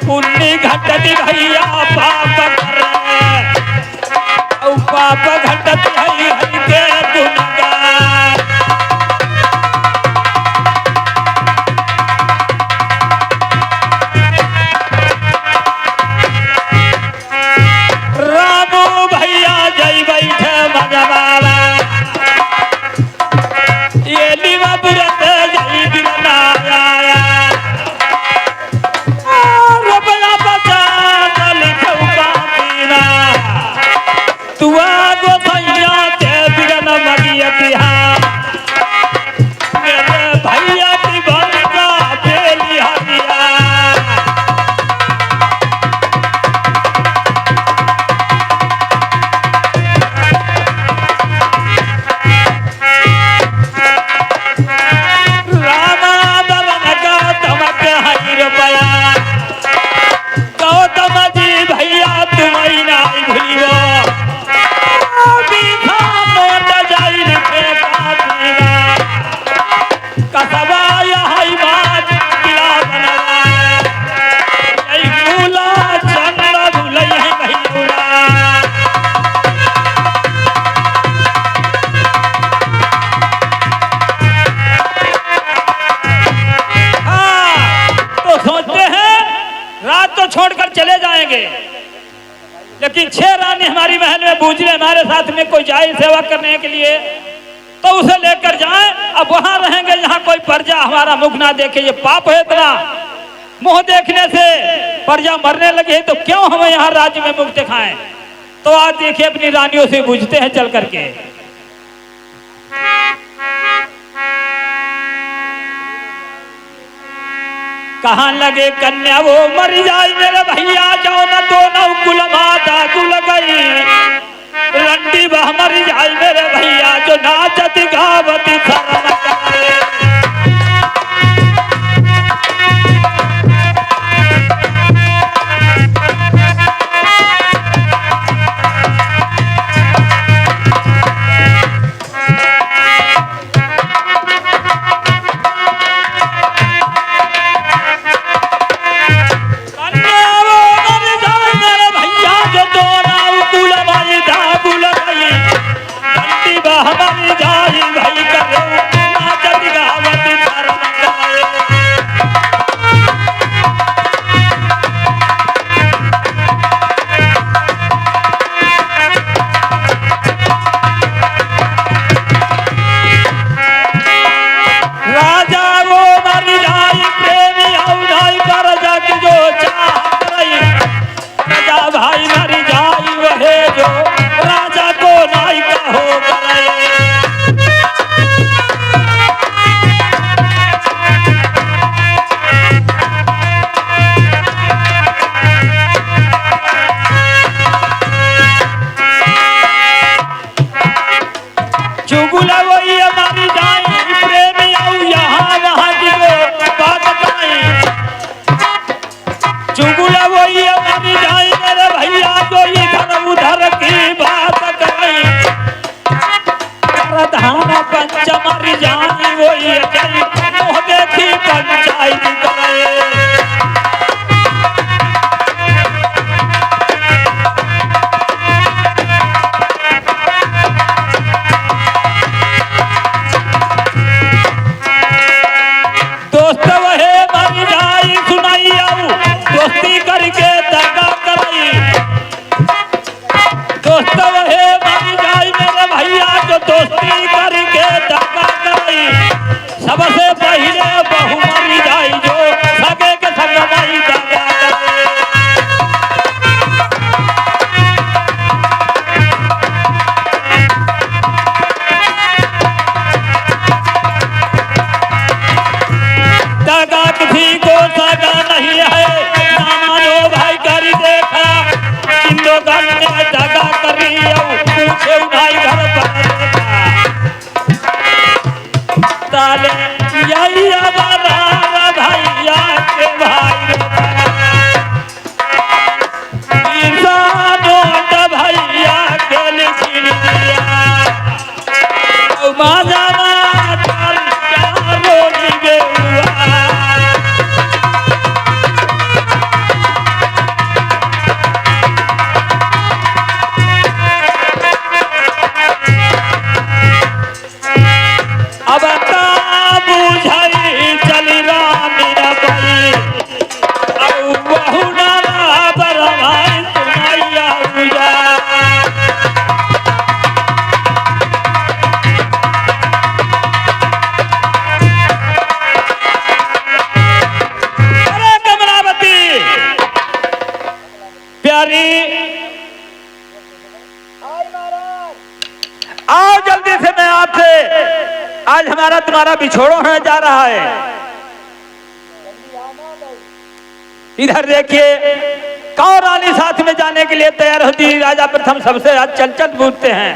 S2: पुण्य घटती भैया पाप करे पाप घटत हरि हरि के गुणगान रामू भैया जय बैठे मजबाला ये लिवा बुरत जय बिरनाया रुपया बचा लिखौ कापी में तुआ गो भैया ते बिगन मगियती मेरे भैया की बलका बेली हरिया रामा दलन गौतम के हई रुपया गौतम जी भैया तुम नहीं भूलियो कसबा यही बात किला बनवा जय भूला चंद्र भूलै है भैया तो सोचते हैं रात तो छोड़कर चले जाएंगे लेकिन 6 रानी हमारी महल में बूझने हमारे साथ में कोई जाए सेवा करने के लिए तो उसे लेकर जाएं अब वहां रहेंगे यहाँ कोई प्रजा हमारा मुख ना देखे ये पाप है इतना मुंह देखने से प्रजा मरने लगी है तो क्यों हमें यहाँ राज्य में मुख दिखाएं तो आज देखिए अपनी रानियों से बूझते हैं चल करके कहाँ लगे कन्या वो मर जाए मेरे भैया जाओ न दोनों कुल माता कुल गई रंडी बह मर जाए मेरे भैया जो नाचती गावती शरण करे हमारी जाई भाई कर दोस्त वहे मरी जाई मेरे भैया जो दोस्ती करके दगा करई सबसे पहले बहु मरी जाई जो सगे के संग नहीं दगा करे दगा किसी को सगा नहीं है ना मानो भाई कर देखा इन लोगों ने दगा करी पूछे भाई घर पर देखा ताले यही हमारा भैया के भाई इंसानों का भैया के लिखिया माजा मातर चारो निगे हुआ अब बुझाई चली रामी रबई अब बहु नारा बरमाई तुम्हारा बुझा अरे कमलावती प्यारी आओ जल्दी से मैं आपसे आज हमारा तुम्हारा बिछोड़ो होने जा रहा है इधर देखिए कौन रानी साथ में जाने के लिए तैयार होती है राजा प्रथम सबसे आज चल पूछते हैं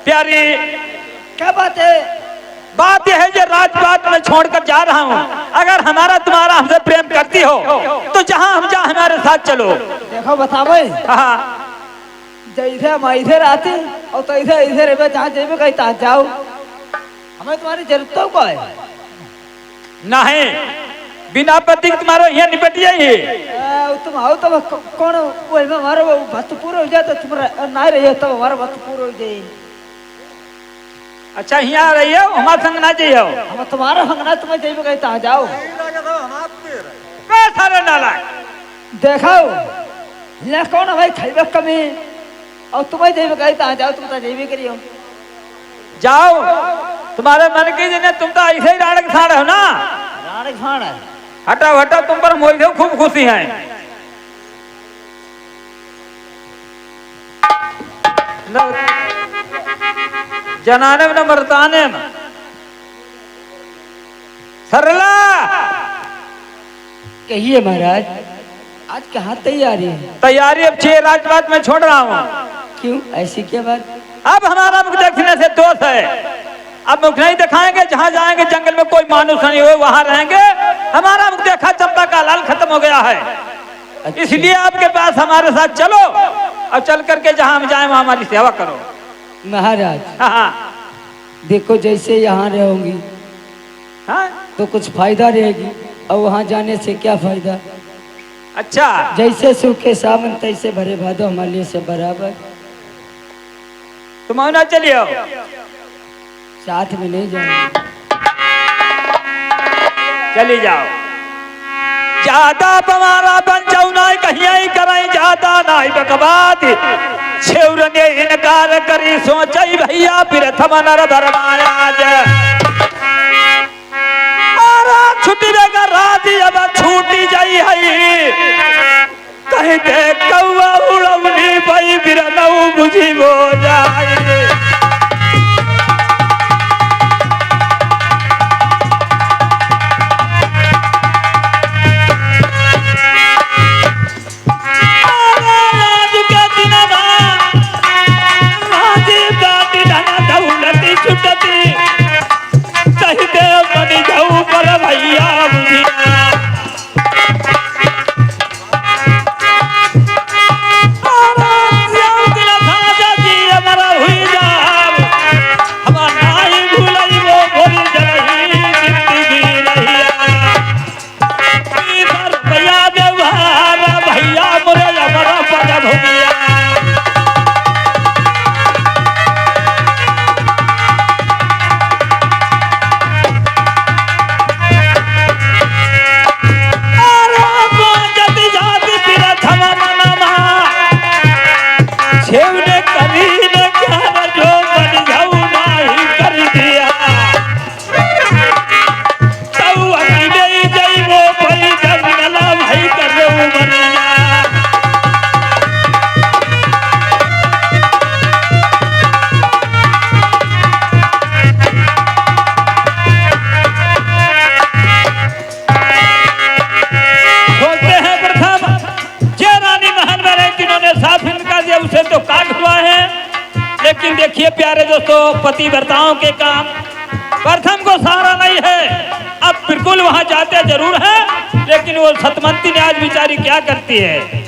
S2: प्यारी
S6: क्या बात है?
S2: बात यह है जो राजपाट में छोड़कर जा रहा हूँ अगर हमारा तुम्हारा हमसे प्रेम करती हो तो जहाँ हम जा हमारे साथ चलो
S6: देखो बताओ
S2: हाँ
S6: जैसे हम इधर आते और तो इधर रहे जहाँ जेबे कहीं तहाँ जाओ हमें तुम्हारी जरूरत तो को है
S2: नहीं बिना पति के तुम्हारा यहाँ निपट जाइए
S6: तुम आओ तब कौन वो हमारा वो भक्त पूरा हो जाए तो तुम्हारा ना रही तब हमारा भक्त पूरा हो जाए
S2: अच्छा यहाँ रही हो हमारे संग ना जाइए
S6: हम तुम्हारा हंगना तुम्हें जेबे कहीं तहाँ जाओ
S2: सारे नाला
S6: देखो यहाँ कौन है भाई खैबे कमी और तुम्हें जेबे कहीं तहाँ जाओ तुम तो जेबे करियो
S2: जाओ तुम्हारे मन की जिन्हें तुम तो ऐसे ही राणक साड़ हो ना
S6: राणे खान है
S2: हटाओ हटाओ तुम पर मोहित हो खूब खुशी है जनाने न मरताने सरला
S4: कहिए महाराज आज कहाँ तैयारी है?
S2: तैयारी अब 6 राजपाट में छोड़ रहा हूँ
S4: क्यों ऐसी क्या बात?
S2: अब हमारा मुख देखने से दोष है अब मुख नहीं दिखाएंगे जहाँ जाएंगे जंगल में कोई मानुष नहीं हो वहां रहेंगे हमारा मुख देखा चंपा का लाल खत्म हो गया है
S4: अच्छा।
S2: इसलिए आपके पास हमारे साथ चलो और चल करके जहाँ हम जाए वहां हमारी सेवा करो
S4: महाराज
S2: हाँ
S4: देखो जैसे यहाँ रहोगी
S2: हाँ
S4: तो कुछ फायदा रहेगी और वहाँ जाने से क्या फायदा?
S2: अच्छा
S4: जैसे सूखे सावन तैसे भरे भादो हमारे लिए सब बराबर।
S2: तुम ना चलिए
S4: साथ में नहीं जाएंगे।
S2: चली जाओ ज्यादा हमारा बन जाऊ ना कहीं कराई ज्यादा नहीं बकवाद छेउर ने इनकार करी सोचई भैया फिर थमनर धर्मायाज छुट्टी देगा राजी अब छूटी जाई है कहीं दे कौवा उड़वनी पई फिर नऊ बुझी हो जाए भैया देखिए प्यारे दोस्तों, पतिव्रताओं के काम प्रथम को सहारा नहीं है। अब बिल्कुल वहां जाते जरूर है, लेकिन वो सतमंती ने आज बेचारी क्या करती है।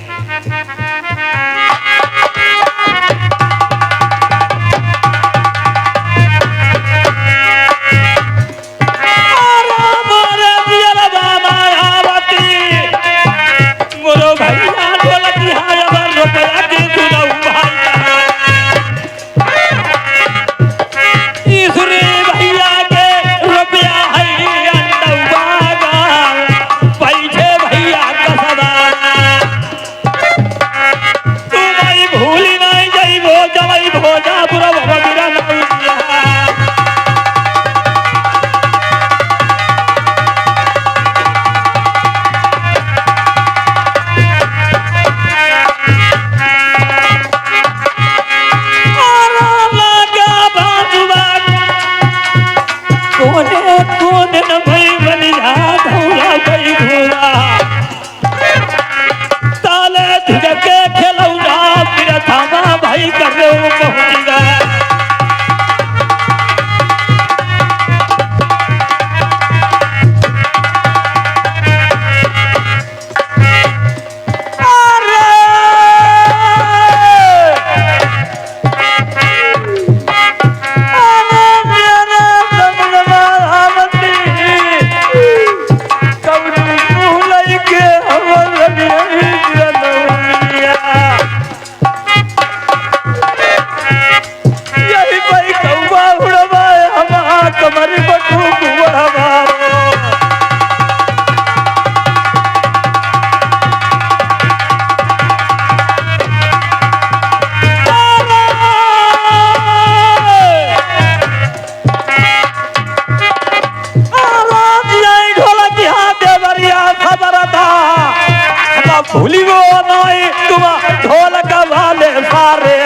S2: भूली वो नहीं तुम ढोलक वाले सारे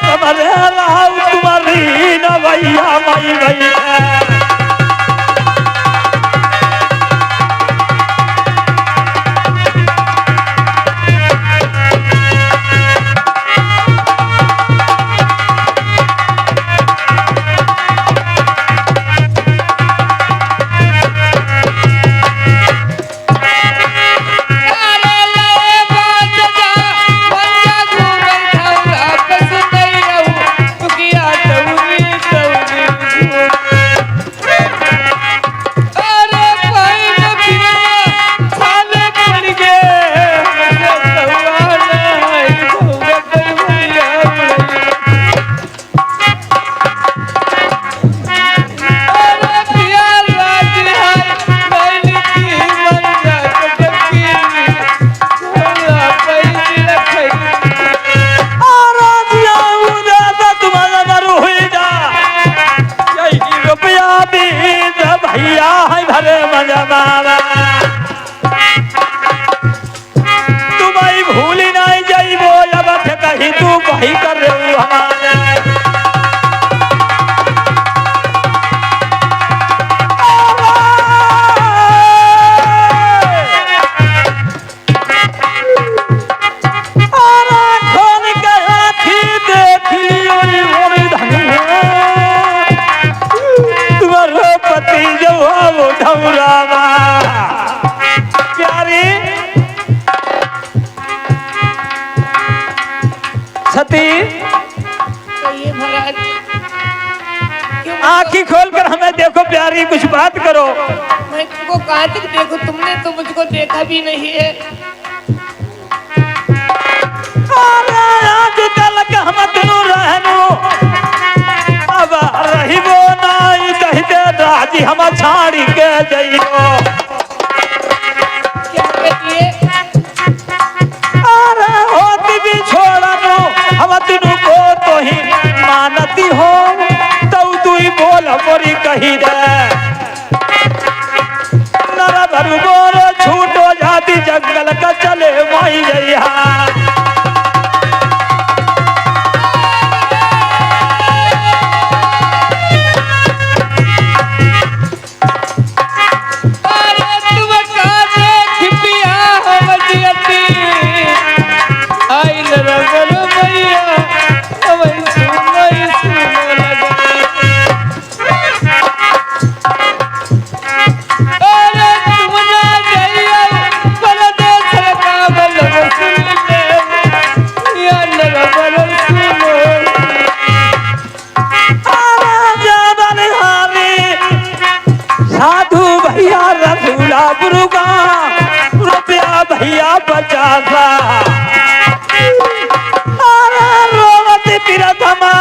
S2: तुम्हारे तुम्हारी न भैया मई भैया तुम्हारी भूली नहीं जाई वो अब कहीं तू वही कर रहे हो हमारे तुम्हारे पति जो वो ढौरावा सती
S3: महाराज
S2: आँखी खोलकर हमें देखो प्यारी, कुछ बात करो।
S3: मैं तुमको कहाँ तक देखूं, तुमने तो मुझको देखा भी नहीं है।
S2: हम दोनों रहनो अब रही वो नाई कहते राजी हम छाड़ी के जइयो
S3: क्या कहती
S2: अरे होती भी छोड़नो हम तीनों को तो ही मानती हो तो तू ही बोल मोरी कही दे नर भर बोल छूटो जाती जंगल का चले माई जइया
S3: आई
S2: 50 अरे रोवती प्रथमा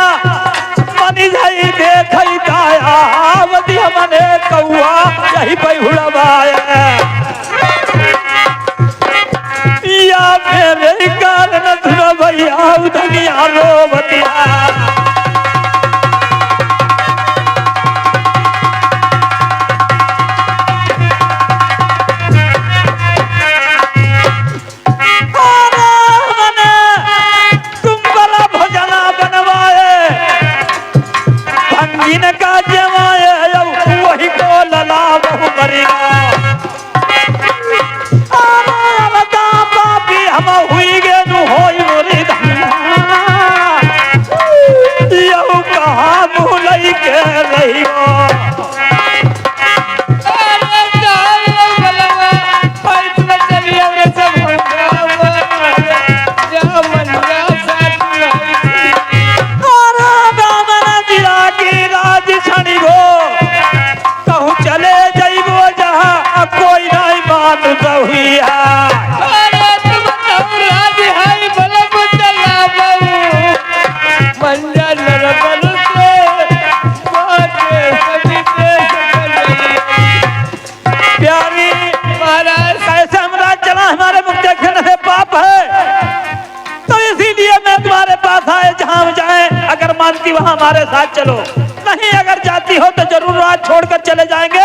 S2: मनी जाई देखई दायावती मने कौआ यही बहुड़वाए या मेरे कारण धुन भैया धनिया रोवतिया का जमाए वही को लला बहु मरेगा पापी हम हुई गे नु होई मोरी यहू कहाँ भूलई के रहियो मानती वहां हमारे साथ चलो नहीं अगर जाती हो तो जरूर आज छोड़कर चले जाएंगे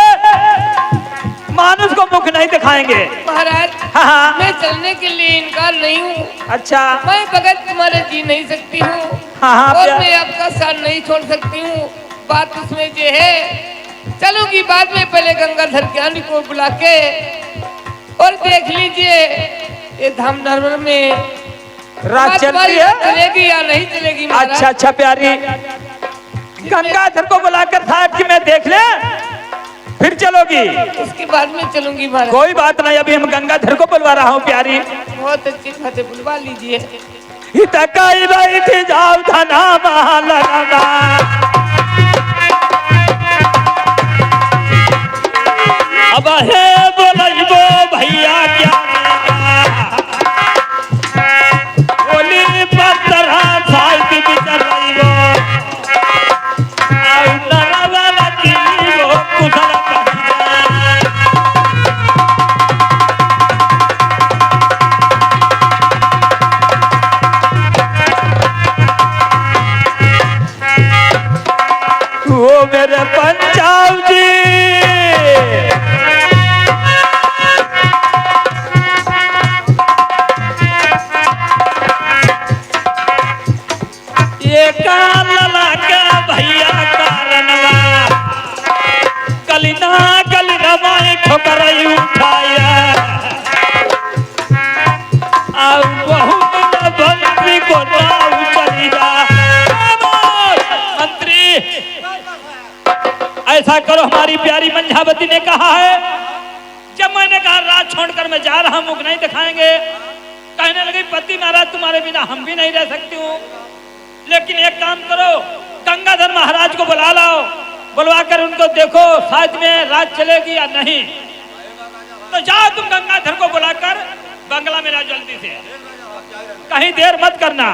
S2: मानुष को मुख नहीं दिखाएंगे
S3: महाराज।
S2: हाँ।
S3: मैं चलने के लिए इनकार नहीं हूँ।
S2: अच्छा
S3: मैं बगैर तुम्हारे जी नहीं सकती हूँ।
S2: हाँ,
S3: और मैं आपका साथ नहीं छोड़ सकती हूँ। बात उसमें ये है चलूंगी बाद में पहले गंगाधर ज्ञानी को बुला के और देख लीजिए ये धाम धर्म में
S2: रात चल रही है
S3: चलेगी या नहीं चलेगी महाराज।
S2: अच्छा अच्छा प्यारी गंगाधर को बुलाकर साथ की मैं देख ले फिर चलोगी
S3: उसके बाद में चलूंगी महाराज।
S2: कोई बात नहीं अभी हम गंगाधर को बुलवा रहा हूँ प्यारी
S3: बहुत अच्छी बात है बुलवा लीजिए।
S2: हितकाई बैठी जाओ धना महालना अब हे बोलइबो भैया क्या बोली पत्थरा साइड बिचर रहिबो आउ नरवाला किलो कुशल वो मेरे पंचाल जी ये काला का भैया कारणवा कलिना कलिना माई ठोकर उठाया अब बहुत मंत्री को नाव चली जा मंत्री ऐसा करो हमारी प्यारी मंझावती ने कहा है जब मैंने कहा रात छोड़कर मैं जा रहा मुख नहीं दिखाएंगे कहने लगी पति महाराज तुम्हारे बिना हम भी नहीं रह सकती हूँ लेकिन एक काम करो गंगाधर महाराज को बुला लाओ बुलवा कर उनको देखो साथ में रात चलेगी या नहीं तो जाओ तुम गंगाधर को बुलाकर बंगला में जाओ जल्दी से कहीं देर मत करना